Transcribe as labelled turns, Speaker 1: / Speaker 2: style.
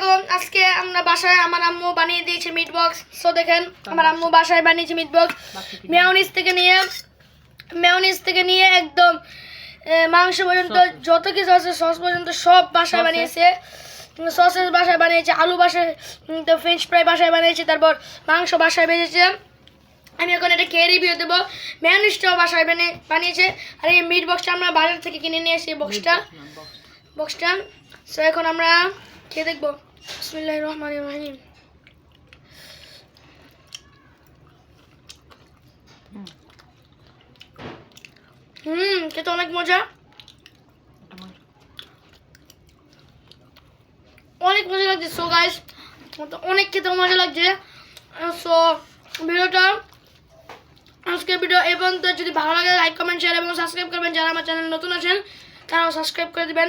Speaker 1: আলাইকুম। আজকে আমরা বাসায় আমার আম্মু বানিয়ে দিয়েছে মিট বক্স। সো দেখেন আমার আম্মু বাসায় বানিয়েছে মিট বক্স। মেয়োনিজ থেকে নিয়ে একদম মাংস পর্যন্ত যত কিছু আছে সস পর্যন্ত সব বাসায় বানিয়েছে। সসেস বাসায় বানিয়েছে, আলু বাসায়, ফ্রেঞ্চ ফ্রাই বাসায় বানিয়েছে, তারপর মাংস বাসায় ভেজেছে। আমি এখন এটা খেয়ে রিভিউ দেবো। মেয়োনিজটাও বাসায় বানিয়েছে। আর এই মিট বক্সটা আমরা বাজার থেকে কিনে নিয়ে এসেছি বক্সটা। সো এখন আমরা খেয়ে দেখবো। বিসমিল্লাহির রহমানির রহিম। খেতে অনেক মজা, অনেক মজা লাগছে। সো গাইস, অনেক খেতে মজা লাগছে। সো ভিডিওটা আজকের ভিডিও এই পর্যন্ত। যদি ভালো লাগে লাইক কমেন্ট শেয়ার এবং সাবস্ক্রাইব করবেন। যারা আমার চ্যানেল নতুন আছেন তারাও সাবস্ক্রাইব করে দিবেন।